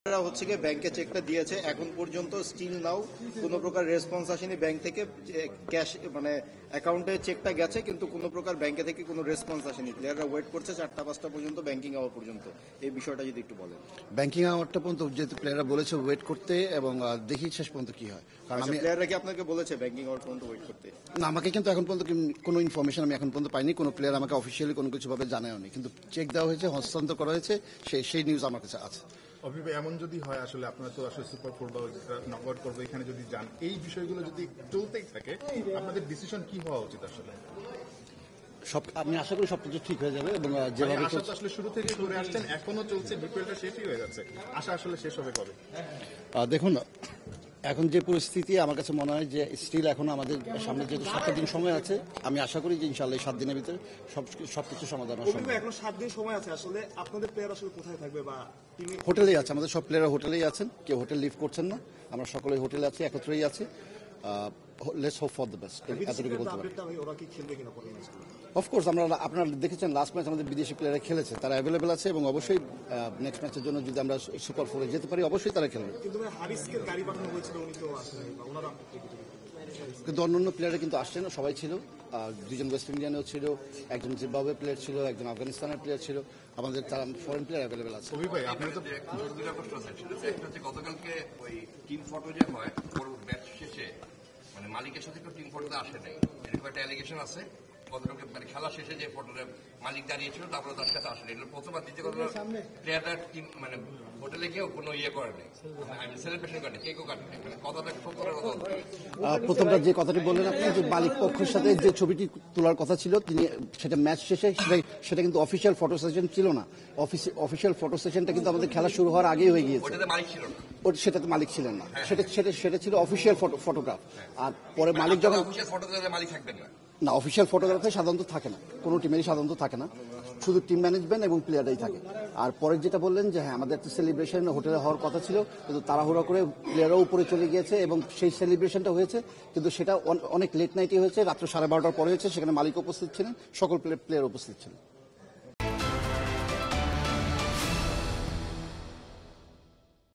হচ্ছে গিয়ে ব্যাংকে চেকটা দিয়েছে, এখন পর্যন্ত স্টিল নাও কোনো প্রকার রেসপন্স আসেনি ব্যাংক থেকে। ক্যাশ মানে অ্যাকাউন্টে চেকটা গেছে, কিন্তু কোনো প্রকার ব্যাংকে থেকে কোনো রেসপন্স আসেনি। প্লেয়াররা ওয়েট করছে 4টা-5টা পর্যন্ত, ব্যাংকিং আওয়ার পর্যন্ত। এই বিষয়টা যদি একটু বলেন। ব্যাংকিং আওয়ারটা পর্যন্ত যেহেতু প্লেয়াররা বলেছে ওয়েট করতে, এবং দেখি শেষ পর্যন্ত কি হয়। কারণ প্লেয়াররা কি আপনাকে বলেছে ব্যাংকিং আওয়ার পর্যন্ত ওয়েট করতে? না, আমাকে কিন্তু এখন পর্যন্ত কোনো ইনফরমেশন আমি এখন পর্যন্ত পাইনি। কোনো প্লেয়ার আমাকে অফিসিয়ালি কোনো কিছুভাবে জানায়নি, কিন্তু চেক দেওয়া হয়েছে, হস্তান্তর করা হয়েছে, সেই নিউজ আমার কাছে আছে। অভিভাবক, এমন যদি হয় আসলে আপনারা তো আসলে সুপার ফোর বা নকআউট করবো এখানে যদি যান, এই বিষয়গুলো যদি চলতেই থাকে, আপনাদের ডিসিশন কি হওয়া উচিত আসলে? আমি আশা করি সবকিছু ঠিক হয়ে যাবে, এবং যেভাবে আশা তো আসলে শুরু থেকে করে আসছেন, এখনো চলছে, বিপিএলটা শেষই হয়ে যাচ্ছে, আশা আসলে শেষ হবে কবে? দেখুন, এখন যে পরিস্থিতি, আমার কাছে মনে হয় যে স্টিল এখন আমাদের সামনে যেহেতু 7টা দিন সময় আছে, আমি আশা করি যে ইনশাআল্লাহ 7 দিনের ভিতরে সবকিছু সমাধান হবে। এখন 7 দিন সময় আছে, আসলে আপনাদের প্লেয়ার আসলে কোথায় থাকবে বা হোটেলেই আছে, আমাদের সব প্লেয়াররা হোটেলেই আছেন, কেউ হোটেল লিভ করছেন না, আমরা সকলে হোটেলে আছি, একত্রেই আছি। Let's hope for the best, এতটুকু বলতে পারি। অফকোর্স আপনারা দেখেছেন লাস্ট ম্যাচ আমাদের বিদেশি প্লেয়াররা খেলেছে, তারা অ্যাভেলেবেল আছে, এবং অবশ্যই নেক্সট ম্যাচের জন্য যদি আমরা সুপার ফোরে যেতে পারি, অবশ্যই তারা খেলবে। কিন্তু অন্যান্য প্লেয়াররা কিন্তু আসছেন, সবাই ছিল। 2জন ওয়েস্ট ইন্ডিয়ানেও ছিল, একজন জিম্বাবুয়ে প্লেয়ার ছিল, একজন আফগানিস্তানের প্লেয়ার ছিল, আমাদের তারা ফরেন প্লেয়ার অ্যাভেলেবেল আছে। ভাই, আপনি তো দুইটা প্রশ্ন আছে। একটা হচ্ছে গতকালকে ওই টিম ফটো যে হয় ম্যাচ শেষে, মানে মালিকের সাথে একটু টিম ফটোতে আসে নাই, এরকম একটা অ্যালিগেশন আছে। গতকালকে মানে খেলা শেষে যে ফটোটা মালিক দাঁড়িয়েছিল, তারপরে তার সাথে আসেনি, এটা প্রথম। আর দ্বিতীয় কথা, প্লেয়াররা টিম মানে হোটেলে গিয়েও কোনো ইয়ে করে নাই, সেলিব্রেশন করে নাই, কেকও কাটে নাই, মানে কথাটা সত্যের কথা। প্রথমটা যে কথাটি বললেন আপনি, যে মালিক পক্ষের সাথে যে ছবিটি তোলার কথা ছিল, তিনি সেটা ম্যাচ শেষে, সেটা কিন্তু অফিসিয়াল ফটো সেশন ছিল না। অফিসিয়াল ফটো সেশনটা কিন্তু আমাদের খেলা শুরু হওয়ার আগেই হয়ে গিয়েছে। সেটাতে মালিক ছিলেন না, সেটা ছিল অফিসিয়াল ফটোগ্রাফ। আর পরে মালিক যখন মালিক থাকবেন না, অফিসিয়াল ফটোগ্রাফে সাধারণত থাকে না, কোনো টিমেরই সাধারণত থাকে না, শুধু টিম ম্যানেজমেন্ট এবং প্লেয়াররাই থাকে। আর পরের যেটা বললেন যে হ্যাঁ, আমাদের একটা সেলিব্রেশন হোটেলে হওয়ার কথা ছিল, কিন্তু তাড়াহুড়া করে প্লেয়াররাও উপরে চলে গিয়েছে, এবং সেই সেলিব্রেশনটা হয়েছে, কিন্তু সেটা অনেক লেট নাইটে হয়েছে, রাত্র 12:30টার পরে হয়েছে। সেখানে মালিক উপস্থিত ছিলেন, সকল প্লেয়ার উপস্থিত ছিলেন।